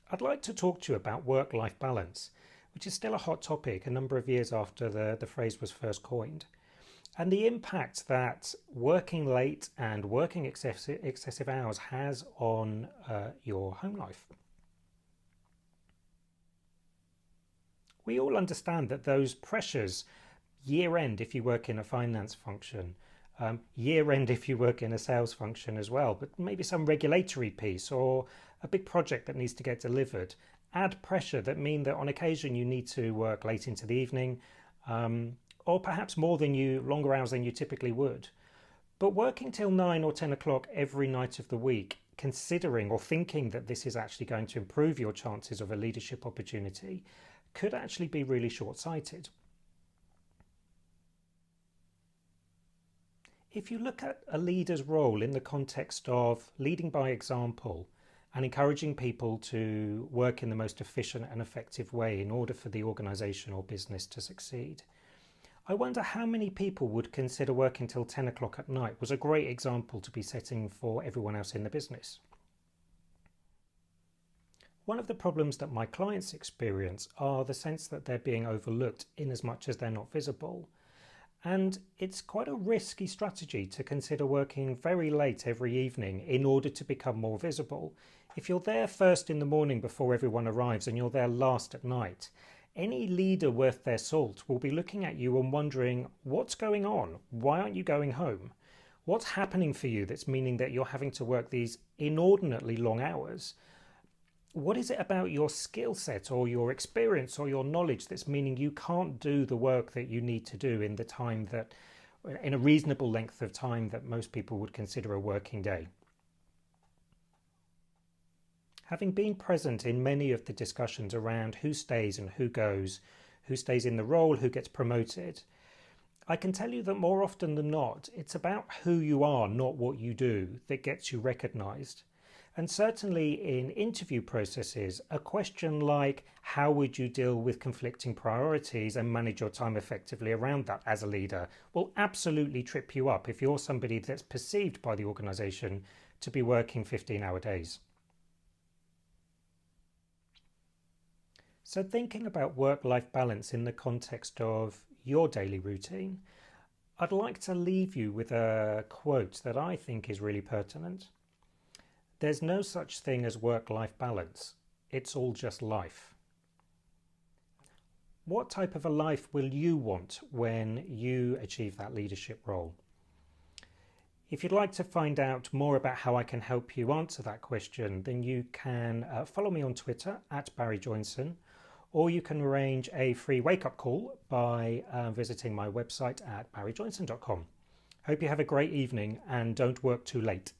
I'd like to talk to you about work-life balance, which is still a hot topic a number of years after the phrase was first coined, and the impact that working late and working excessive hours has on your home life. We all understand that those pressures, year end if you work in a finance function, year end if you work in a sales function as well, but maybe some regulatory piece or a big project that needs to get delivered, add pressure that mean that on occasion you need to work late into the evening, or perhaps longer hours than you typically would. But working till 9 or 10 o'clock every night of the week, considering or thinking that this is actually going to improve your chances of a leadership opportunity, could actually be really short-sighted. If you look at a leader's role in the context of leading by example and encouraging people to work in the most efficient and effective way in order for the organisation or business to succeed, I wonder how many people would consider working till 10 o'clock at night was a great example to be setting for everyone else in the business. One of the problems that my clients experience are the sense that they're being overlooked in as much as they're not visible. And it's quite a risky strategy to consider working very late every evening in order to become more visible. If you're there first in the morning before everyone arrives and you're there last at night, any leader worth their salt will be looking at you and wondering, what's going on? Why aren't you going home? What's happening for you that's meaning that you're having to work these inordinately long hours? What is it about your skill set or your experience or your knowledge that's meaning you can't do the work that you need to do in a reasonable length of time that most people would consider a working day? Having been present in many of the discussions around who stays and who goes, who stays in the role, who gets promoted, I can tell you that more often than not, it's about who you are, not what you do, that gets you recognised. And certainly in interview processes, a question like, how would you deal with conflicting priorities and manage your time effectively around that as a leader, will absolutely trip you up if you're somebody that's perceived by the organisation to be working 15-hour days. So thinking about work-life balance in the context of your daily routine, I'd like to leave you with a quote that I think is really pertinent. There's no such thing as work-life balance. It's all just life. What type of a life will you want when you achieve that leadership role? If you'd like to find out more about how I can help you answer that question, then you can follow me on Twitter at Barry Joinson, or you can arrange a free wake-up call by visiting my website at barryjoinson.com. Hope you have a great evening and don't work too late.